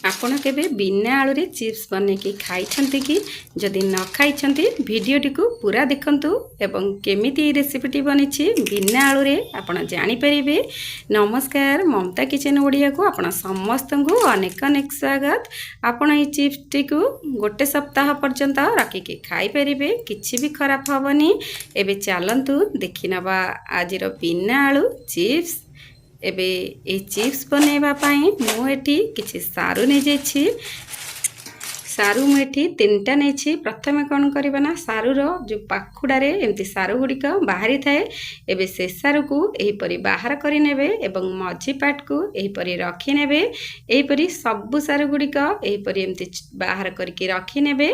आपण केबे बिना आलू रे चिप्स बनेकी खाइछंती कि जदि न खाइछंती वीडियोटी को पूरा देखंतु एवं केमिति रेसिपीटी बनिछि बिना आलू रे आपण जानि परिबे। नमस्कार, ममता किचन ओडिया को आपण समस्त को अनेक अनेक स्वागत। आपण ई चिप्स टी को गोटे सप्ताह पर्यंत रखिके खाई परिबे, किछि भी खराब हबनी। एबे चलंतु देखिनबा आजिर बिना आलू चिप्स। एबे ए चिप्स बनैबा पाई मु एठी किछि सारू नै जेछि। सारू मुठी तीनटा नहीं। प्रथमे कौन करना ना सारूर जो पाखुड़े एमती सारू गुड़िक बाहरी थाए एबे से सारू को एहीपरी बाहर करें एवं मझी पार्ट को एहीपरी रखिने। एहीपरी सबू सारू गुड़िक एहीपरी एमती बाहर करके रखिने।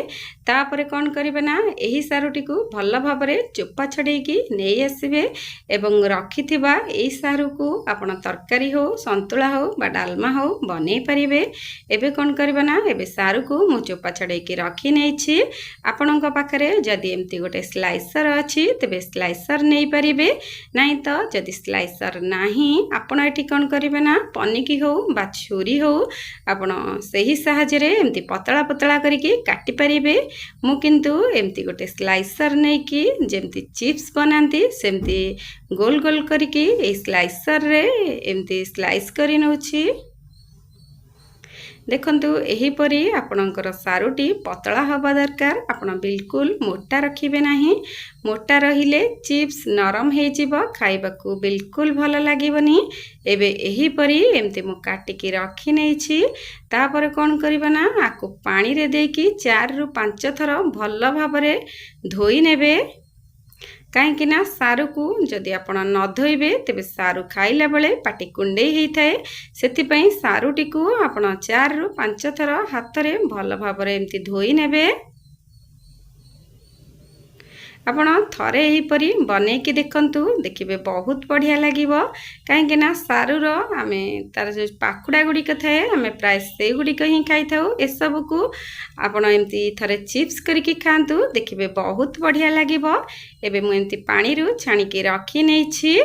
तापर कौन करें ना यही सारूटी को भल भाव चोपा छड़ेकी नहीं आसबे एवं रखिथिबा एही सारू को आपण तरकारी हो, संतुला हो बा डालमा हो बनै पारिबे। एबे कौन करें ना एबे सारू को मु चोपा छड़ेकी रखी नहीं। आपण पाखे जदि एमती गोटे स्लाइसर अच्छी तेबे स्लाइसर नहीं पारिबे, नहीं तो जदि स्लाइसर नाही आपण एठी कौन करें ना पनिकी हो बा छुरी हो आपण सही साहाय्य एमती पतला पतला करके काटि पारिबे। मु किंतु एमती गोटे स्लाइसर नहीं कि जेमती चिप्स बनाती सेमती गोल गोल करके ए स्लाइसर रे एमती स्लाइस करी नउछि। देखंतु एहीपरी आपणकर सारूटी पतला हवा दरकार। आपण बिल्कुल मोटा रखिबे नाही, मोटा रहिले चिप्स नरम हे जिवो, खाइबाकू बिल्कुल भल लागिबनी। एबे एहीपरी एमती मु काटिकी रखी नैछि। तापर कोन करिबा ना आकु पानी रे देकी 4 रु 5 थर भल भाबरे धोई नेबे। कहीं सारू को जदि आपण न धोइबे तेबे सारू खाइला बेले पाटी कुंडे होता है। से सारूटी को आपण 4 रु 5 थर हाथ रे भल भाव एमती धोई नेबे। आपण थरे एहीपरी बनेकी देखंतु, देखिबे बहुत बढ़िया लागिबो। कहीं सारूर आमे तार जो पाखुड़ा गुड़िक थाए आमे प्राय से गुड़िक ही खाई थाउ। ए सब को आपण एमती थरे चिप्स करके खांतु, देखिबे बहुत बढ़िया लागिबो। एबे मु एमती पानी रु छाणिके रखी नैछि।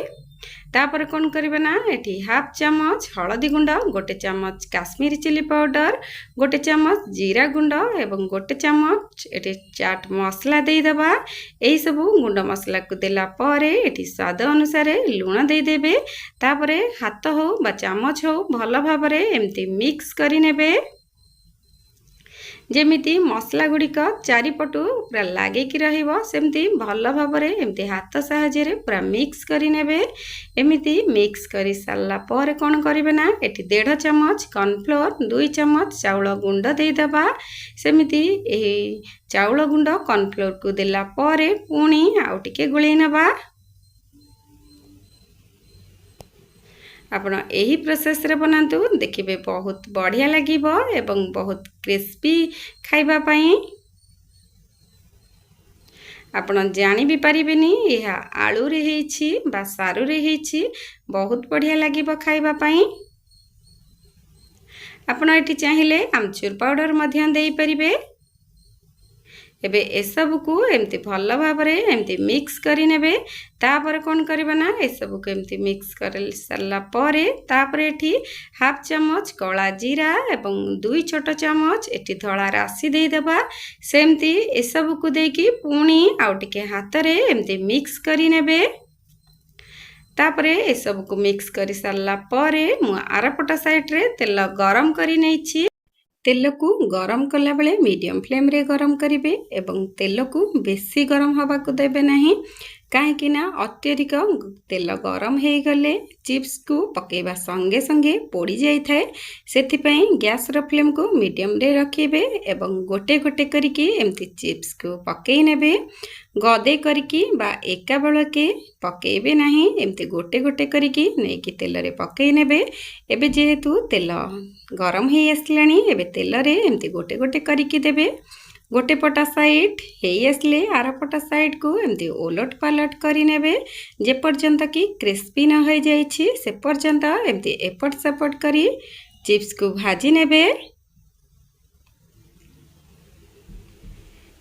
तापर कौन करें ना एठी हाफ चम्मच हलदी गुंड, गोटे चम्मच काश्मीरी चिली पाउडर, गोटे चम्मच जीरा गुंड एवं गोटे चम्मच एठी चाट मसला देदेबा। यही सब गुंड मसला को देला परे एठी स्वाद अनुसार लुण देदेबे। तापर हाथ हो बा चम्मच हो भल भाव एमती मिक्स करि नेबे, जेमिति मसला गुड़िक चारिपटू पूरा लगे रहिबो। सेमती भल भाव एमती हाथ साहाय्य पूरा मिक्स करिनेबे। एमिति मिक्स करि सारला पर कौन करें ना एठी 1.5 चम्मच कॉर्नफ्लोर, 2 चम्मच चाउल गुंड देदेबा। सेमिति एही चाउल गुंड कॉर्नफ्लोर को देला पर पुणी आउ टिके गोळेई नबा। आपण यही प्रोसेस रे बनातु, देखिबे बहुत बढ़िया लागिबो एवं बहुत क्रिस्पी खाइबा पाई। आपण जानि भी परिबेनी यह आलू रे हेछि बा सारू रे हेछि, बहुत बढ़िया लागिबो खाइबा पाई। आपण एठी चाहिले आमचूर पाउडर मध्य देई परिबे। एबे ए सब को एमती भल भाव एमती मिक्स करि नेबे। तापर कौन करें ना ए सब को एमती मिक्स कर सारला परे तापर एठी हाफ चम्मच कला जीरा एवं 2 छोट चम्मच एठी धला राशि देदेबा। सेमती ए सब को देकी पुणी आउ टिके हाथ रे एमती मिक्स करि नेबे। तापरे ए सब को मिक्स करि सारला परे मु आरपटा साइड रे तेल गरम करि नैछि। तेल को गरम कला बेले मीडियम फ्लेम रे गरम करिवे एवं तेल को बेसी गरम हवा को देबे नहीं। कहीं अत्यधिक तेल गरम हो गले चिप्स को पकेबा संगे संगे पोड़ी जाई थाए। सेथिपई गैस रो फ्लेम को मीडियम रे रखिबे एवं गोटे गोटे करके एमती चिप्स को पकई नेबे। गदे करके बा एका बेलके पकेबे नहीं, एमती गोटे गोटे करके नेकी तेल रे पकई नेबे। एबे जेहेतु तेल गरम हो आसलानी एबे तेल रे एमती गोटे गोटे करके देबे। गोटे पटा साइड हे आसले आर पटा साइड को एमती ओलट पालट करि नेबे। जे पर्यंत कि क्रिस्पी न हो जाइछि से पर्यंत एमती एपट सेपट करी चिप्स को भाजी नेबे।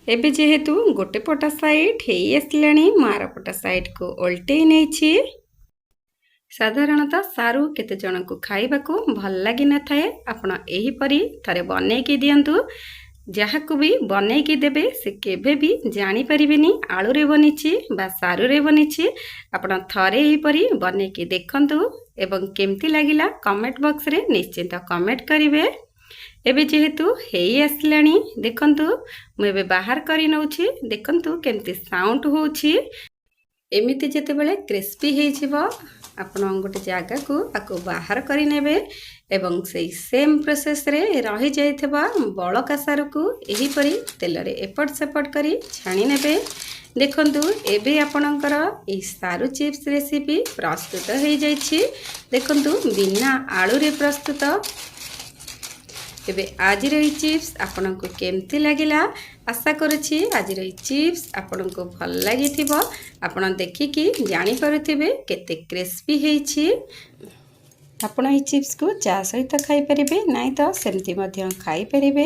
एबे जेहेतु गोटे पटा साइड हे आसलानी मार पटा साइड को ओल्टे नैछि। ସାଧାରଣତଃ ସାରୁ କେତେ ଜଣଙ୍କୁ ଖାଇବାକୁ ଭଲ ଲାଗିନଥାଏ। ଆପଣ ଏହିପରି ଥରେ ବନେଇକି ଦିଅନ୍ତୁ। ଯାହାକୁ ବି ବନେଇକି ଦେବେ ସେ କେବେ ବି ଜାଣିପାରିବେନି ଆଳୁରେ ବନିଛି ବା ସାରୁରେ ବନିଛି। ଆପଣ ଥରେ ଏହିପରି ବନେଇକି ଦେଖନ୍ତୁ ଏବଂ କେମିତି ଲାଗିଲା କମେଣ୍ଟ ବକ୍ସରେ ନିଶ୍ଚିନ୍ତ କମେଣ୍ଟ କରିବେ। ଏବେ ଯେହେତୁ ହେଇ ଆସିଲାଣି ଦେଖନ୍ତୁ, ମୁଁ ଏବେ ବାହାର କରି ନେଉଛି। ଦେଖନ୍ତୁ କେମିତି ସାଉଣ୍ଡ ହେଉଛି। ଏମିତି ଯେତେବେଳେ କ୍ରିସ୍ପି ହେଇଯିବ ଆପଣ ଗୋଟେ ଜାଗାକୁ ଆକୁ ବାହାର କରିନେବେ ଏବଂ ସେଇ ସେମ୍ ପ୍ରୋସେସ୍ରେ ରହିଯାଇଥିବା ବଳକା ସାରୁକୁ ଏହିପରି ତେଲରେ ଏପଟ ସେପଟ କରି ଛାଣି ନେବେ। ଦେଖନ୍ତୁ ଏବେ ଆପଣଙ୍କର ଏହି ସାରୁ ଚିପ୍ସ ରେସିପି ପ୍ରସ୍ତୁତ ହେଇଯାଇଛି। ଦେଖନ୍ତୁ ବିନା ଆଳୁରେ ପ୍ରସ୍ତୁତ। ଏବେ ଆଜିର ଏହି ଚିପ୍ସ ଆପଣଙ୍କୁ କେମିତି ଲାଗିଲା? ଆଶା କରୁଛି ଆଜିର ଏହି ଚିପ୍ସ ଆପଣଙ୍କୁ ଭଲ ଲାଗିଥିବ। ଆପଣ ଦେଖିକି ଜାଣିପାରୁଥିବେ କେତେ କ୍ରିସ୍ପି ହେଇଛି। ଆପଣ ଏହି ଚିପ୍ସକୁ ଚା ସହିତ ଖାଇପାରିବେ, ନାହିଁ ତ ସେମିତି ମଧ୍ୟ ଖାଇପାରିବେ।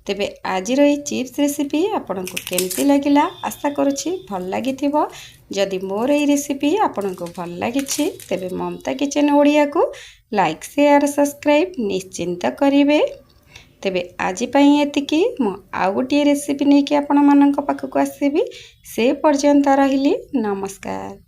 ତେବେ ଆଜିର ଏହି ଚିପ୍ସ ରେସିପି ଆପଣଙ୍କୁ କେମିତି ଲାଗିଲା? ଆଶା କରୁଛି ଭଲ ଲାଗିଥିବ। ଯଦି ମୋର ଏହି ରେସିପି ଆପଣଙ୍କୁ ଭଲ ଲାଗିଛି ତେବେ ମମତା କିଚେନ୍ ଓଡ଼ିଆକୁ ଲାଇକ୍, ସେୟାର, ସବସ୍କ୍ରାଇବ୍ ନିଶ୍ଚିନ୍ତ କରିବେ। ତେବେ ଆଜି ପାଇଁ ଏତିକି। ମୁଁ ଆଉ ଗୋଟିଏ ରେସିପି ନେଇକି ଆପଣମାନଙ୍କ ପାଖକୁ ଆସିବି। ସେ ପର୍ଯ୍ୟନ୍ତ ରହିଲି, ନମସ୍କାର।